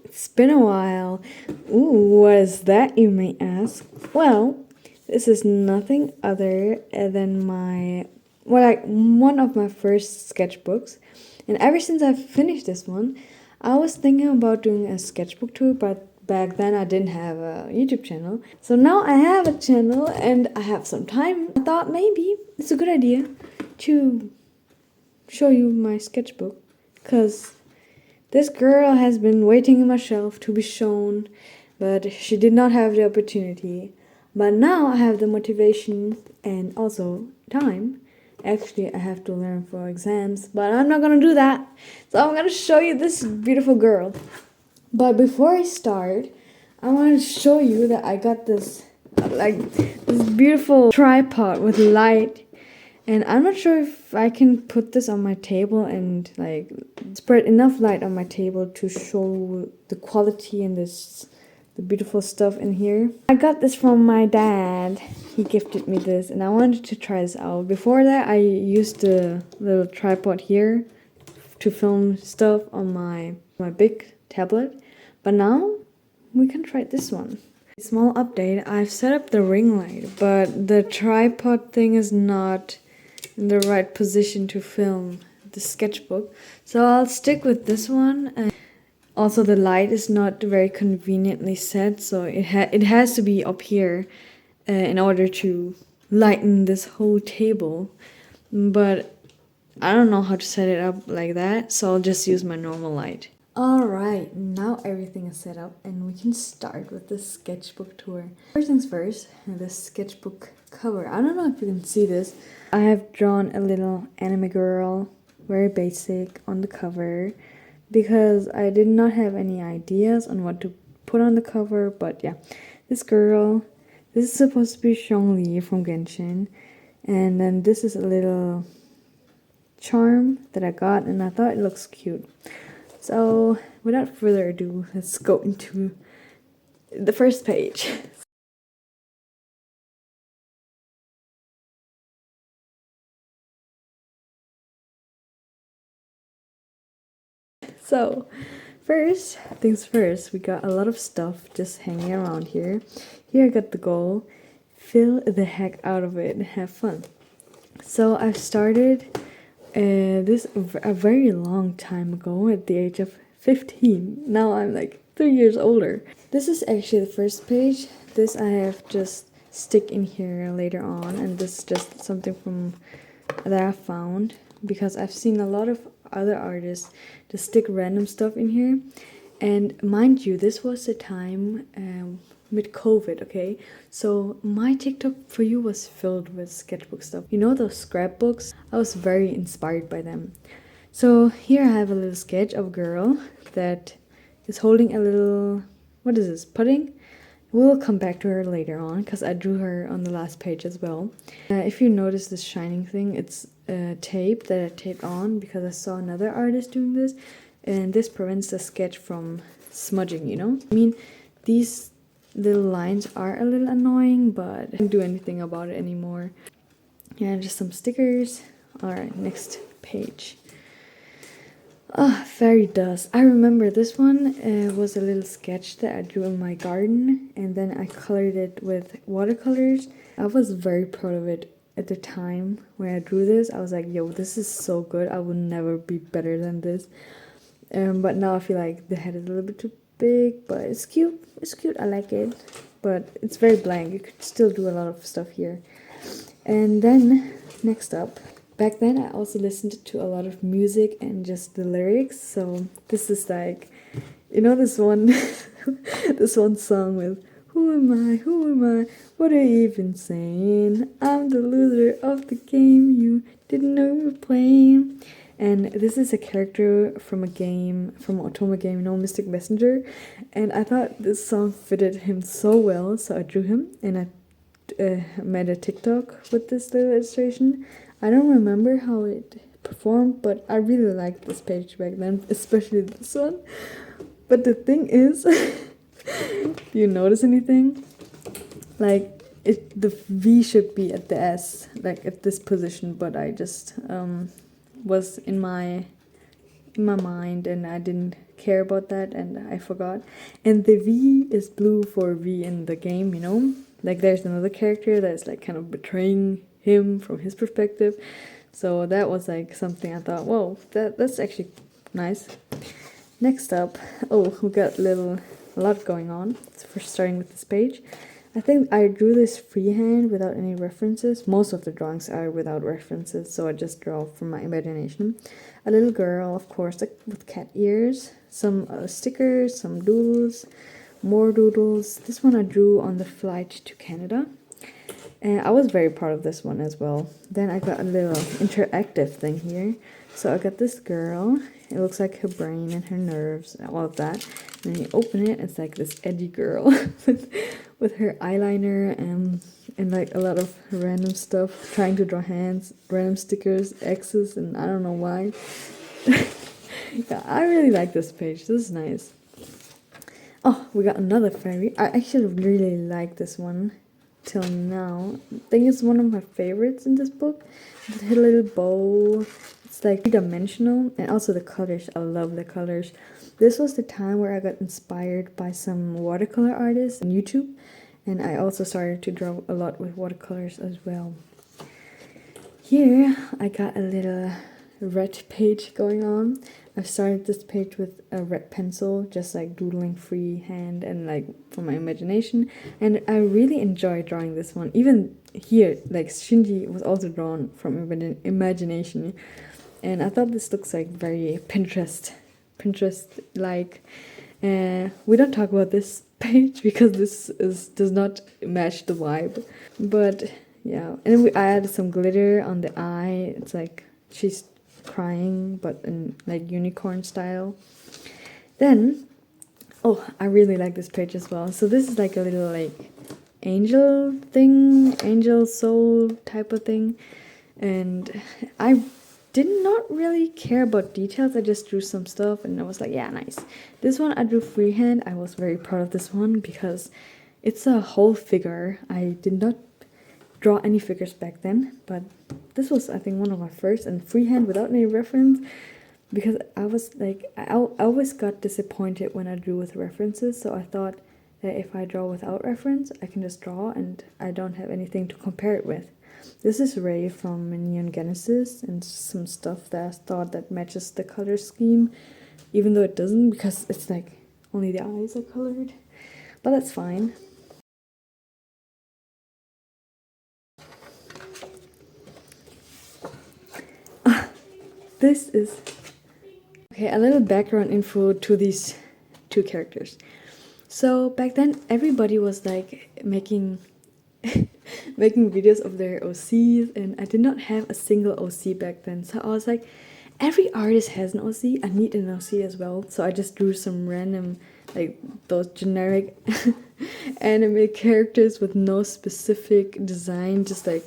It's been a while. Ooh, what is that, you may ask? Well, this is nothing other than one of my first sketchbooks. And ever since I finished this one, I was thinking about doing a sketchbook tour, but back then I didn't have a YouTube channel. So now I have a channel and I have some time. I thought maybe it's a good idea to show you my sketchbook, because this girl has been waiting on my shelf to be shown, but she did not have the opportunity. But now I have the motivation and also time. Actually, I have to learn for exams, but I'm not gonna do that. So I'm gonna show you this beautiful girl. But before I start, I want to show you that I got this beautiful tripod with light. And I'm not sure if I can put this on my table and spread enough light on my table to show the quality and the beautiful stuff in here. I got this from my dad. He gifted me this and I wanted to try this out. Before that, I used the little tripod here to film stuff on my big tablet. But now we can try this one. Small update, I've set up the ring light, but the tripod thing is not in the right position to film the sketchbook, so I'll stick with this one. And also the light is not very conveniently set, so it has to be up here in order to lighten this whole table, but I don't know how to set it up like that, so I'll just use my normal light. Alright, now everything is set up and we can start with the sketchbook tour. First things first, the sketchbook cover. I don't know if you can see this. I have drawn a little anime girl, very basic, on the cover because I did not have any ideas on what to put on the cover, but yeah, this girl, this is supposed to be Zhongli from Genshin, and then this is a little charm that I got and I thought it looks cute. So without further ado, let's go into the first page. So, first things first, we got a lot of stuff just hanging around here. Here I got the goal, fill the heck out of it and have fun. So I've started this a very long time ago at the age of 15. Now I'm like 3 years older. This is actually the first page. This I have just stick in here later on, and this is just something from that I found because I've seen a lot of other artists just stick random stuff in here. And mind you, this was the time mid COVID, okay? So my TikTok for you was filled with sketchbook stuff. You know those scrapbooks? I was very inspired by them. So here I have a little sketch of a girl that is holding a little, what is this, pudding? We'll come back to her later on because I drew her on the last page as well. If you notice this shining thing, it's tape that I taped on because I saw another artist doing this, and this prevents the sketch from smudging, you know? I mean, these little lines are a little annoying, but I can't do anything about it anymore. Yeah, just some stickers. Alright, next page. Fairy dust. I remember this one was a little sketch that I drew in my garden, and then I colored it with watercolors. I was very proud of it at the time when I drew this. I was like, yo, this is so good. I will never be better than this. But now I feel like the head is a little bit too big, but it's cute. It's cute. I like it, but it's very blank. You could still do a lot of stuff here. And then next up, back then I also listened to a lot of music and just the lyrics. So this is like, you know, this one this one song with who am I, what are you even saying, I'm the loser of the game you didn't know you were playing. And this is a character from a game, from an Otome game, you know, Mystic Messenger. And I thought this song fitted him so well, so I drew him and I made a TikTok with this little illustration. I don't remember how it performed, but I really liked this page back then, especially this one. But the thing is, do you notice anything? Like, the V should be at the S, like at this position, but I just was in my in my mind, and I didn't care about that, and I forgot. And the V is blue for V in the game, you know? Like there's another character that's like kind of betraying him from his perspective. So that was like something I thought, whoa, that's actually nice. Next up, oh, we got a lot going on. So for starting with this page, I think I drew this freehand without any references. Most of the drawings are without references, so I just draw from my imagination. A little girl, of course, like with cat ears, some stickers, some doodles, more doodles. This one I drew on the flight to Canada. And I was very proud of this one as well. Then I got a little interactive thing here. So I got this girl. It looks like her brain and her nerves and all of that. And then you open it, it's like this edgy girl with her eyeliner and like a lot of random stuff, trying to draw hands, random stickers, X's, and I don't know why. Yeah, I really like this page. This is nice. Oh, we got another fairy. I actually really like this one till now. I think it's one of my favorites in this book. The little bow. It's like three-dimensional, and also the colors. I love the colors. This was the time where I got inspired by some watercolor artists on YouTube, and I also started to draw a lot with watercolors as well. Here I got a little red page going on. I started this page with a red pencil, just like doodling freehand and like from my imagination, and I really enjoyed drawing this one. Even here, like Shinji was also drawn from imagination, and I thought this looks like very Pinterest like. We don't talk about this page because does not match the vibe, but yeah. And then I added some glitter on the eye. It's like she's crying, but in like unicorn style. Then, oh, I really like this page as well. So this is like a little like angel thing, angel soul type of thing, and I did not really care about details. I just drew some stuff and I was like, yeah, nice. This one I drew freehand. I was very proud of this one because it's a whole figure. I did not draw any figures back then, but this was, I think, one of my first, and freehand without any reference, because I was like, I always got disappointed when I drew with references, so I thought that if I draw without reference, I can just draw and I don't have anything to compare it with. This is Ray from Neon Genesis, and some stuff that I thought that matches the color scheme, even though it doesn't, because it's like only the eyes are colored, but that's fine. This is okay, a little background info to these two characters. So back then everybody was like making videos of their OCs, and I did not have a single OC back then. So I was like, every artist has an OC, I need an OC as well. So I just drew some random, like those generic anime characters with no specific design, just like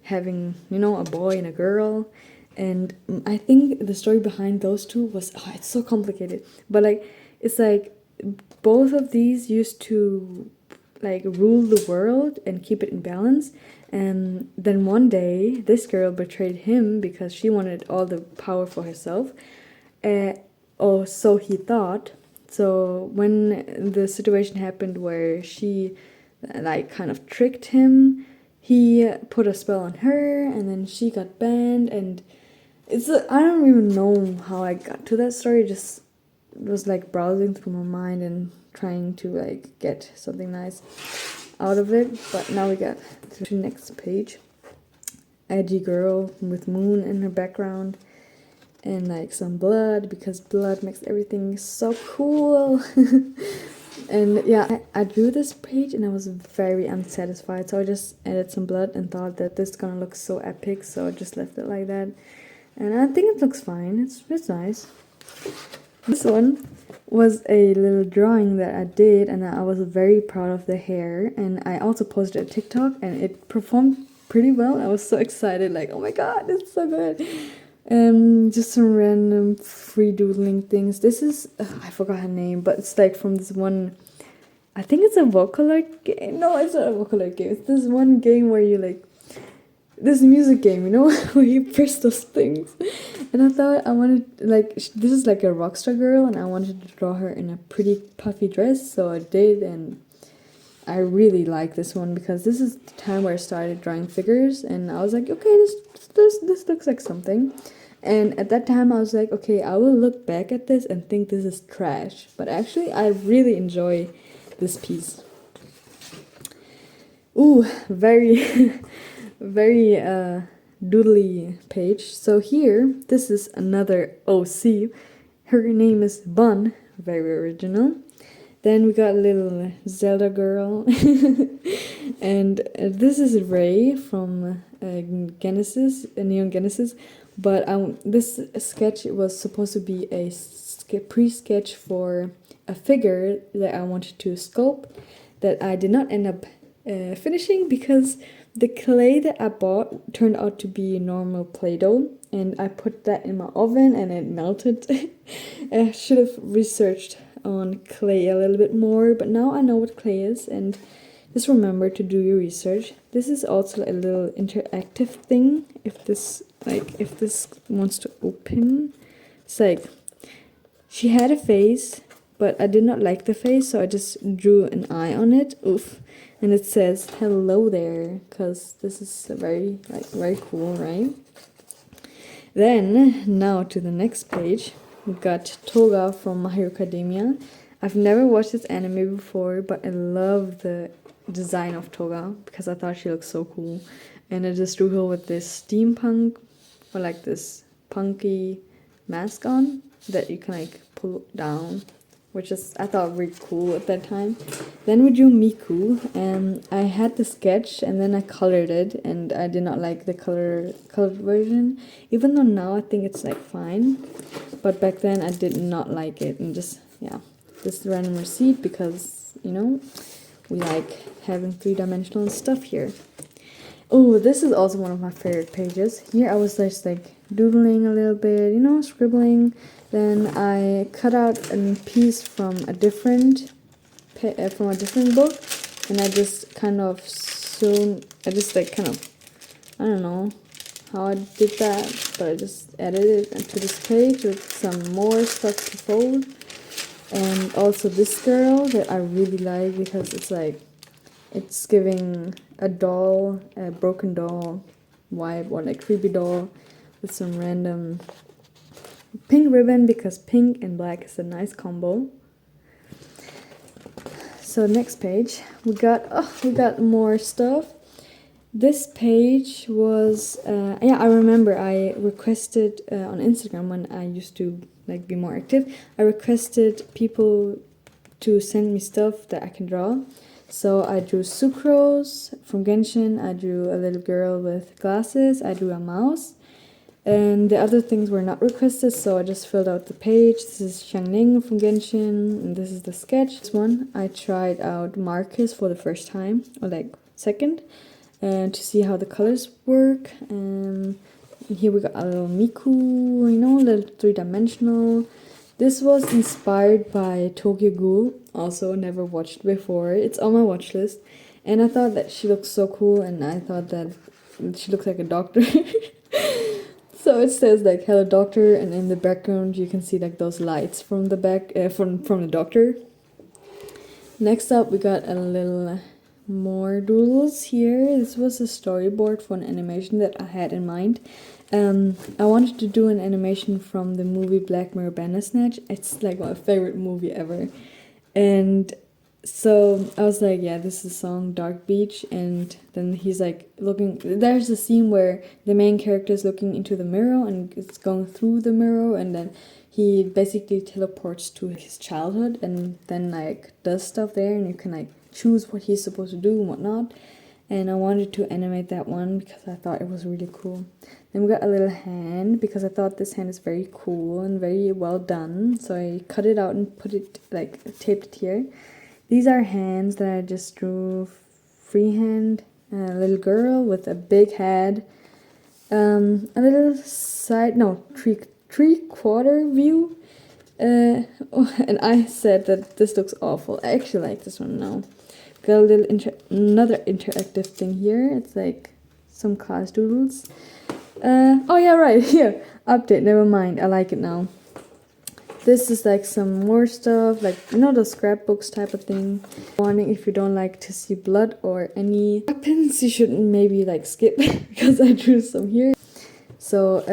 having, you know, a boy and a girl. And I think the story behind those two was, oh, it's so complicated, but like it's like both of these used to like rule the world and keep it in balance, and then one day this girl betrayed him because she wanted all the power for herself, or so he thought. So when the situation happened where she like kind of tricked him, he put a spell on her, and then she got banned. And I don't even know how I got to that story. Just was like browsing through my mind and trying to like get something nice out of it. But now we got to the next page. Edgy girl with moon in her background and like some blood, because blood makes everything so cool. And yeah, I drew this page and I was very unsatisfied, so I just added some blood and thought that this is gonna look so epic, so I just left it like that. And I think it looks fine. It's nice. This one was a little drawing that I did, and I was very proud of the hair. And I also posted a TikTok, and it performed pretty well. I was so excited, like, oh my god, it's so good. Just some random free doodling things. This is, I forgot her name, but it's like from this one, I think it's a Vocaloid game. No, it's not a Vocaloid game. It's this one game where you like this music game, you know, where you press those things. And I thought I wanted, like, this is like a rock star girl, and I wanted to draw her in a pretty puffy dress, so I did, and I really like this one because this is the time where I started drawing figures, and I was like, okay, this looks like something. And at that time, I was like, okay, I will look back at this and think this is trash. But actually, I really enjoy this piece. Ooh, very, very doodly page. So here, this is another OC. Her name is Bun, very original. Then we got a little Zelda girl. And this is Ray from Genesis, Neon Genesis. But this sketch was supposed to be a pre-sketch for a figure that I wanted to sculpt that I did not end up finishing because the clay that I bought turned out to be normal Play-Doh, and I put that in my oven and it melted. I should have researched on clay a little bit more, but now I know what clay is, and just remember to do your research. This is also a little interactive thing. If this wants to open, it's like she had a face, but I did not like the face, so I just drew an eye on it. Oof. And it says hello there, because this is very cool, right? Then now to the next page, we got Toga from My Hero Academia. I've never watched this anime before, but I love the design of Toga because I thought she looked so cool. And I just drew her with this steampunk, or like this punky mask on that you can like pull down, which is, I thought, really cool at that time. Then we drew Miku, and I had the sketch and then I colored it, and I did not like the colored version, even though now I think it's like fine, but back then I did not like it. And just, yeah, this random receipt because, you know, we like having three-dimensional stuff here. Oh, this is also one of my favorite pages. Here I was just like doodling a little bit, you know, scribbling. Then I cut out a piece from a different book, and I just kind of I don't know how I did that, but I just edited it to this page with some more stuff to fold. And also this girl that I really like because it's giving a broken doll vibe, or like creepy doll with some random pink ribbon because pink and black is a nice combo. So next page, we got more stuff. This page was I remember I requested on Instagram when I used to like be more active. I requested people to send me stuff that I can draw. So I drew Sucrose from Genshin. I drew a little girl with glasses. I drew a mouse. And the other things were not requested, so I just filled out the page. This is Xiangning from Genshin, and this is the sketch. This one, I tried out Marcus for the first time, or like second, and to see how the colors work. And here we got a little Miku, you know, a little three-dimensional. This was inspired by Tokyo Ghoul, also never watched before. It's on my watch list, and I thought that she looked so cool, and I thought that she looks like a doctor. So it says like hello doctor, and in the background you can see like those lights from the back from the doctor. Next up we got a little more doodles here. This was a storyboard for an animation that I had in mind. I wanted to do an animation from the movie Black Mirror Bandersnatch. It's like my favorite movie ever. And so I was like, yeah, this is the song Dark Beach, and then he's like looking, there's a scene where the main character is looking into the mirror and it's going through the mirror, and then he basically teleports to his childhood and then like does stuff there, and you can like choose what he's supposed to do and whatnot. And I wanted to animate that one because I thought it was really cool. Then we got a little hand because I thought this hand is very cool and very well done, so I cut it out and put it like taped it here. These are hands that I just drew freehand. A little girl with a big head. A little three-quarter view. And I said that this looks awful. I actually like this one now. Got a little another interactive thing here. It's like some class doodles. Oh yeah, right, here. Update, never mind. I like it now. This is like some more stuff, like, you know, the scrapbooks type of thing. Warning, if you don't like to see blood or any weapons, you should maybe like skip because I drew some here. So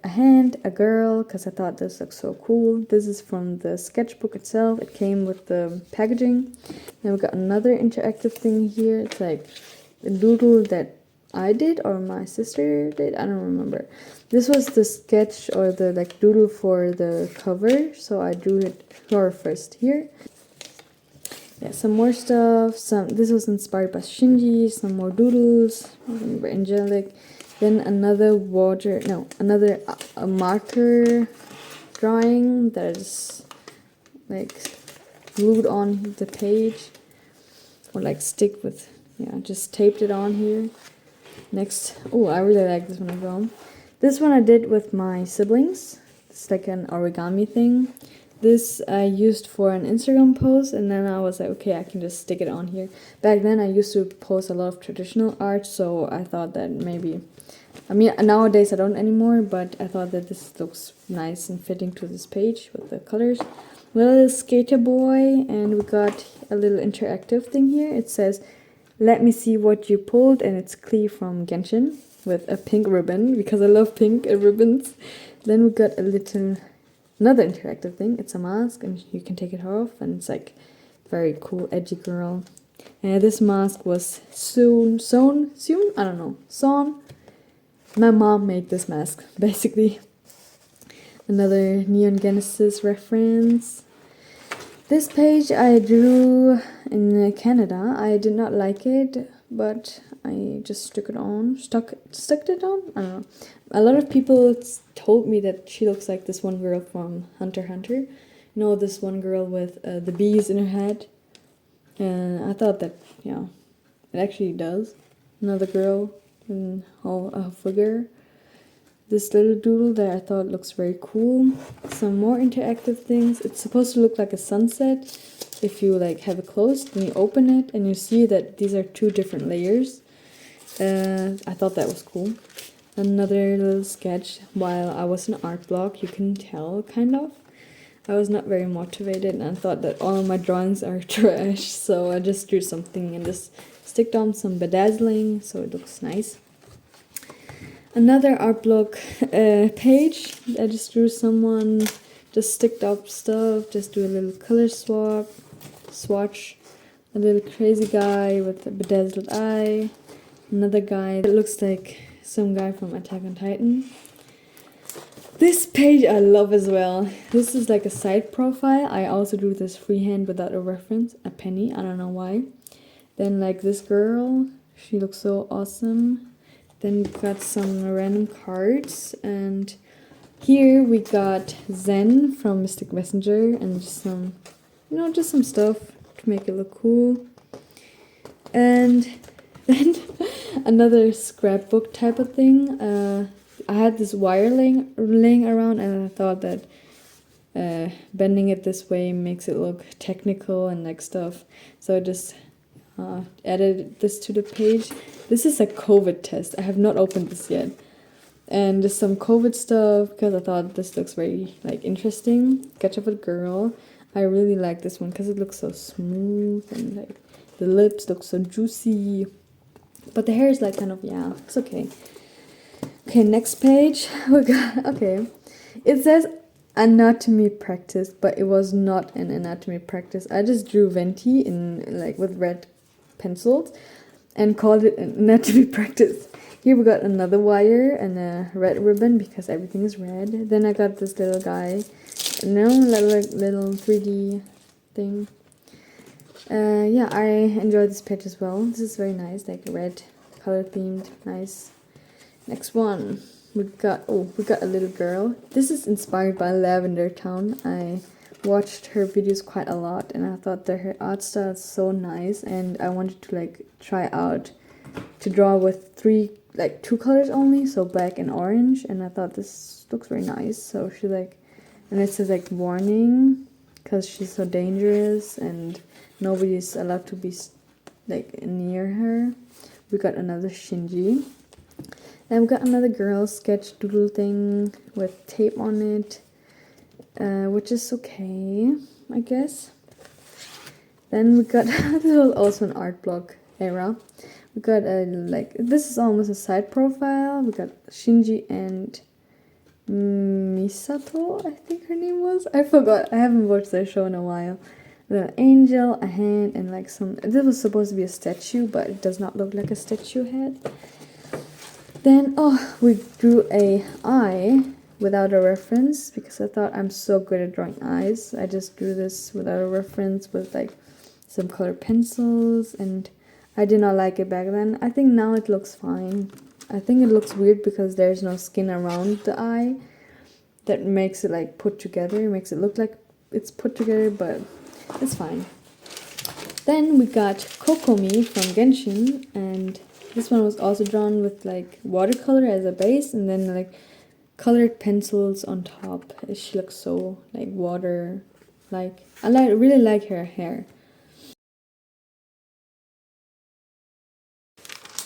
a hand, a girl, because I thought this looked so cool. This is from the sketchbook itself. It came with the packaging. Then we got another interactive thing here. It's like a doodle that I did or my sister did. I don't remember. This was the sketch or the like doodle for the cover. So I drew it for first here. Yeah, some more stuff. This was inspired by Shinji. Some more doodles. Remember angelic. Then another a marker drawing that is like glued on the page or like stick with, yeah, just taped it on here. Next, oh, I really like this one as well. This one I did with my siblings. It's like an origami thing. This I used for an Instagram post, and then I was like, okay, I can just stick it on here. Back then I used to post a lot of traditional art, so I thought that maybe, I mean, nowadays I don't anymore, but I thought that this looks nice and fitting to this page with the colors. Little skater boy, and we got a little interactive thing here. It says, "Let me see what you pulled," and it's Klee from Genshin with a pink ribbon because I love pink ribbons. Then we got another interactive thing. It's a mask, and you can take it off, and it's like very cool, edgy girl. And this mask was sewn. I don't know, sewn. My mom made this mask, basically. Another Neon Genesis reference. This page I drew in Canada. I did not like it, but I just stuck it on. Stuck it on? I don't know. A lot of people told me that she looks like this one girl from Hunter x Hunter. You know, this one girl with the bees in her head. And I thought that, yeah, it actually does. Another girl in a figure. This little doodle that I thought looks very cool. Some more interactive things. It's supposed to look like a sunset. If you like have it closed, then you open it and you see that these are two different layers. I thought that was cool. Another little sketch while I was in art block. You can tell, kind of. I was not very motivated and I thought that all of my drawings are trash. So I just drew something and just sticked on some bedazzling so it looks nice. Another art block page. I just drew someone, just sticked up stuff, just do a little color swatch. A little crazy guy with a bedazzled eye. Another guy that looks like some guy from Attack on Titan. This page I love as well. This is like a side profile. I also drew this freehand without a reference, a penny, I don't know why. Then like this girl, she looks so awesome. Then we got some random cards, and here we got Zen from Mystic Messenger and just some, you know, just some stuff to make it look cool. And then another scrapbook type of thing. I had this wire laying around, and I thought that bending it this way makes it look technical and like stuff. So I just added this to the page. This is a COVID test. I have not opened this yet. And just some COVID stuff because I thought this looks very like interesting. Sketch of a girl. I really like this one because it looks so smooth and like the lips look so juicy. But the hair is like kind of, yeah, it's okay. Okay, next page. We got, okay. It says anatomy practice, but it was not an anatomy practice. I just drew Venti in like with red pencils and called it an anatomy practice. Here we got another wire and a red ribbon because everything is red. Then I got this little guy, little 3D thing. Yeah, I enjoyed this page as well. This is very nice, like red, color themed, nice. Next one, we got a little girl. This is inspired by Lavender Town. I watched her videos quite a lot and I thought that her art style is so nice, and I wanted to like try out to draw with two colors only, so black and orange, and I thought this looks very nice. So she like, and it says like warning because she's so dangerous and nobody's allowed to be like near her. We got another Shinji. Then we got another girl sketch doodle thing with tape on it, which is okay, I guess. Then we got this was also an art block era. We got a this is almost a side profile. We got Shinji and Misato, I think her name was. I forgot. I haven't watched that show in a while. An angel, a hand, and like some. This was supposed to be a statue, but it does not look like a statue head. Then we drew a eye without a reference because I thought I'm so good at drawing eyes. I just drew this without a reference with like some colored pencils, and I did not like it back then. I think now it looks fine. I think it looks weird because there's no skin around the eye that makes it like put together, makes it look like it's put together, but it's fine. Then we got Kokomi from Genshin, and this one was also drawn with like watercolor as a base and then like colored pencils on top. She looks so like water like. Really like her hair.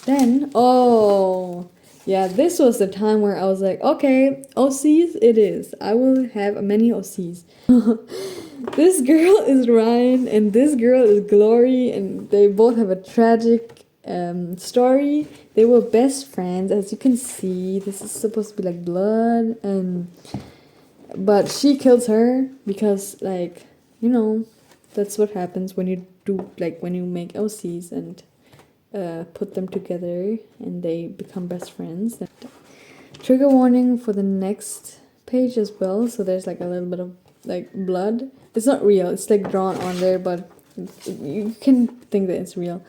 Then yeah, this was the time where I was like, okay, OCs it is. I will have many OCs. This girl is Ryan and this girl is Glory, and they both have a tragic story. They were best friends, as you can see. This is supposed to be like blood, but she kills her because, like, you know, that's what happens when you do, like, when you make OCs and put them together and they become best friends. Trigger warning for the next page as well. So there's like a little bit of like blood. It's not real. It's like drawn on there, but you can think that it's real.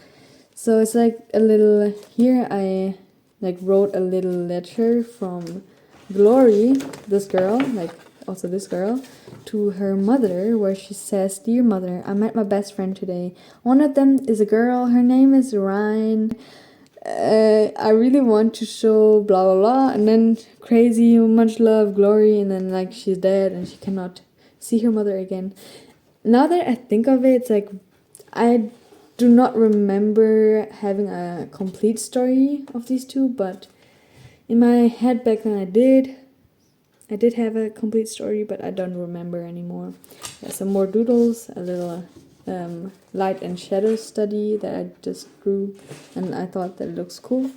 So it's like a little, here I like wrote a little letter from Glory, this girl, like also this girl, to her mother, where she says, "Dear mother, I met my best friend today. One of them is a girl. Her name is Ryan. I really want to show blah blah blah." And then crazy, much love, Glory. And then like she's dead and she cannot see her mother again. Now that I think of it, it's like I do not remember having a complete story of these two, but in my head back then I did have a complete story, but I don't remember anymore. Yeah, some more doodles, a little light and shadow study that I just drew, and I thought that it looks cool.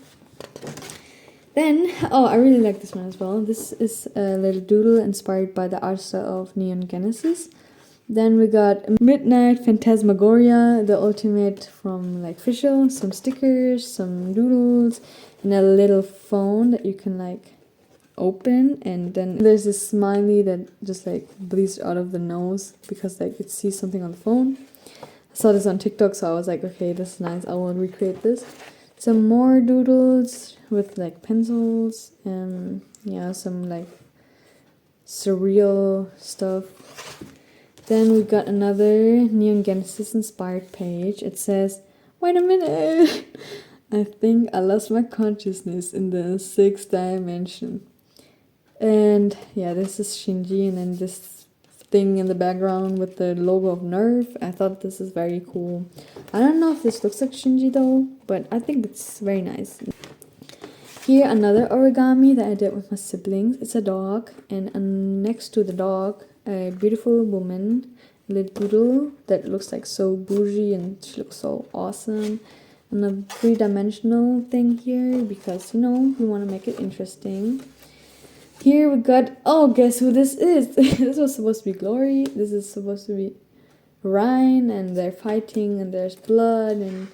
Then, I really like this one as well. This is a little doodle inspired by the art style of Neon Genesis. Then we got Midnight Phantasmagoria, the ultimate from like Fischl, some stickers, some doodles, and a little phone that you can like open, and then there's this smiley that just like bleeds out of the nose because like it sees something on the phone. I saw this on TikTok, so I was like, okay, this is nice, I will recreate this. Some more doodles with like pencils and yeah, some like surreal stuff. Then we got another Neon Genesis inspired page. It says, "Wait a minute, I think I lost my consciousness in the 6th dimension." And yeah, this is Shinji, and then this thing in the background with the logo of Nerf. I thought this is very cool. I don't know if this looks like Shinji though, but I think it's very nice. Here another origami that I did with my siblings. It's a dog, and next to the dog, a beautiful woman, a little doodle that looks like so bougie, and she looks so awesome. And a 3-dimensional thing here because, you know, we want to make it interesting. Here we got, guess who this is? This was supposed to be Glory. This is supposed to be Ryan, and they're fighting, and there's blood and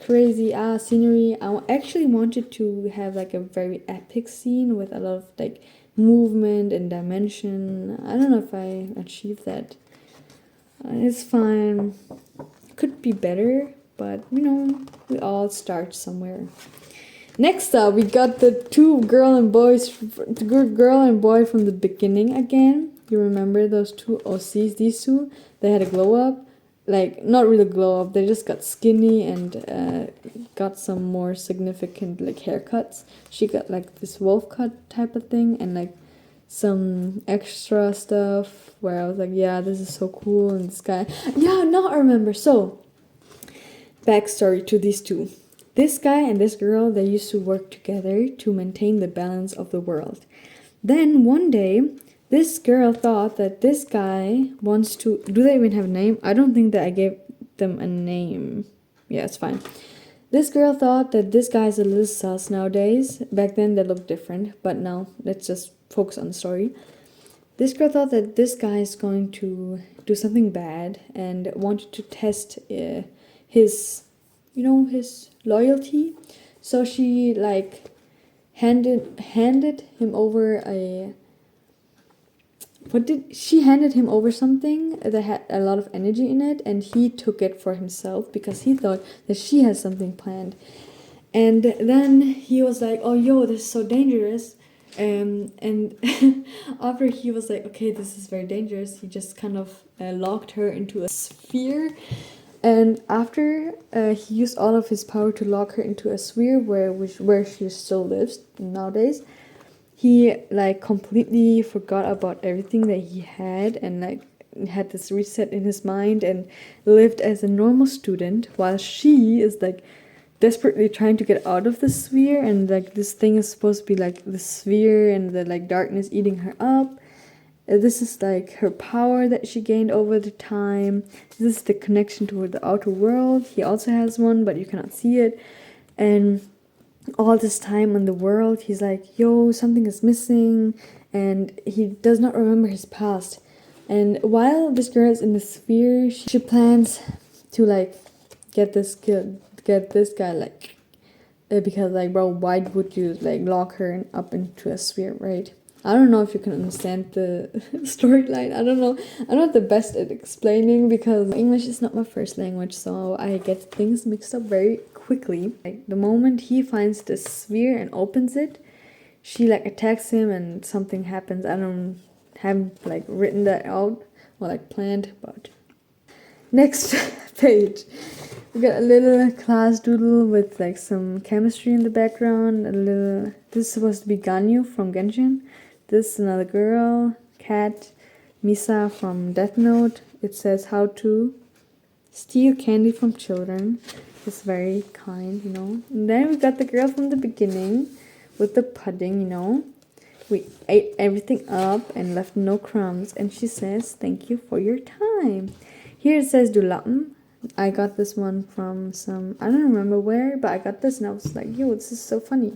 crazy scenery. I actually wanted to have like a very epic scene with a lot of like movement and dimension. I don't know if I achieved that. It's fine. Could be better, but you know, we all start somewhere. Next up, we got the girl and boy from the beginning again. You remember those two OCs? These two, they had a glow up. Like, not really glow up, they just got skinny and got some more significant like haircuts. She got like this wolf cut type of thing and like some extra stuff where I was like, yeah, this is so cool. And this guy, yeah, now I remember. So, backstory to these two. This guy and this girl, they used to work together to maintain the balance of the world. Then one day, this girl thought that this guy wants to... Do they even have a name? I don't think that I gave them a name. Yeah, it's fine. This girl thought that this guy's a little sus nowadays. Back then they looked different, but now let's just focus on the story. This girl thought that this guy is going to do something bad and wanted to test his, his loyalty. So she like handed him over she handed him over something that had a lot of energy in it, and he took it for himself because he thought that she has something planned. And then he was like, oh yo, this is so dangerous. And after he was like, okay, this is very dangerous, he just kind of locked her into a sphere. And after he used all of his power to lock her into a sphere where she still lives nowadays, he like completely forgot about everything that he had, and like had this reset in his mind and lived as a normal student, while she is like desperately trying to get out of the sphere, and like this thing is supposed to be like the sphere and the like darkness eating her up. This is like her power that she gained over the time. This is the connection toward the outer world. He also has one, but you cannot see it. And all this time in the world, he's like, yo, something is missing, and he does not remember his past. And while this girl is in the sphere, she plans to like get this guy like because like, bro, why would you like lock her up into a sphere, right? I don't know if you can understand the storyline. I don't know. I'm not the best at explaining because English is not my first language, so I get things mixed up very quickly. Like the moment he finds the sphere and opens it, she like attacks him and something happens. I don't have like written that out or like planned, but next page. We got a little class doodle with like some chemistry in the background. This is supposed to be Ganyu from Genshin. This is another girl, cat, Misa from Death Note. It says how to steal candy from children. It's very kind, And then we got the girl from the beginning with the pudding, We ate everything up and left no crumbs. And she says, thank you for your time. Here it says du lappen. I got this one from I don't remember where, but I got this and I was like, yo, this is so funny.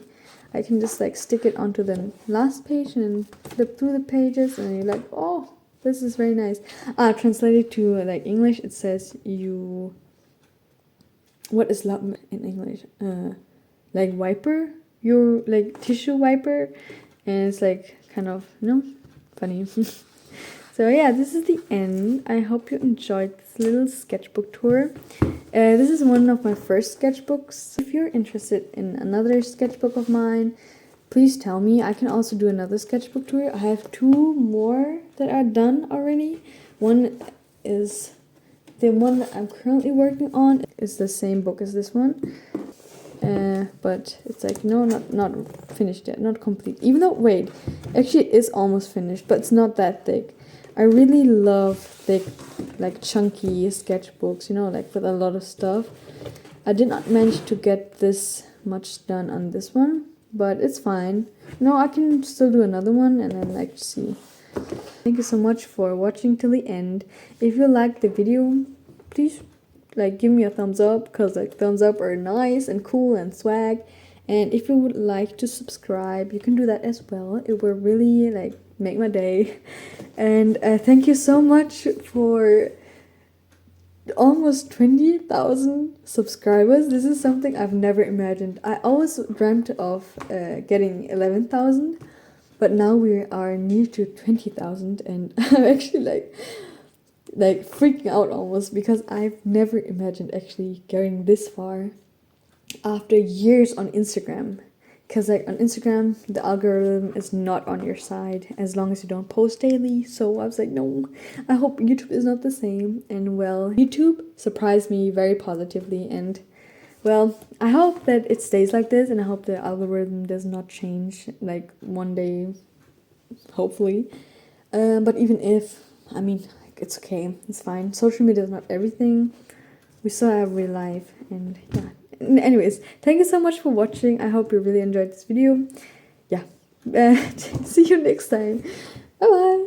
I can just like stick it onto the last page and flip through the pages, and you're like, oh, this is very nice. Translated to like English, it says what is lappen in English? Like wiper, your like tissue wiper, and it's like kind of funny. So yeah, this is the end. I hope you enjoyed this little sketchbook tour. This is one of my first sketchbooks. If you're interested in another sketchbook of mine, please tell me. I can also do another sketchbook tour. I have 2 more that are done already. One is the one that I'm currently working on. It's the same book as this one. But it's like, no, not finished yet, not complete. Even though, wait, actually it is almost finished, but it's not that thick. I really love thick, like chunky sketchbooks, like with a lot of stuff. I did not manage to get this much done on this one, but it's fine. I can still do another one and then like see. Thank you so much for watching till the end. If you liked the video, please like give me a thumbs up, because like thumbs up are nice and cool and swag. And if you would like to subscribe, you can do that as well. It will really like make my day. And thank you so much for almost 20,000 subscribers. This is something I've never imagined. I always dreamt of getting 11,000, but now we are near to 20,000, and I'm actually like freaking out almost, because I've never imagined actually getting this far after years on Instagram. Because like on Instagram, the algorithm is not on your side as long as you don't post daily. So I was like, no, I hope YouTube is not the same. And well, YouTube surprised me very positively. And well, I hope that it stays like this, and I hope the algorithm does not change like one day, hopefully. But even if, I mean, it's okay, it's fine. Social media is not everything. We still have real life, and yeah. anyways, thank you so much for watching. I hope you really enjoyed this video. Yeah, see you next time. Bye bye.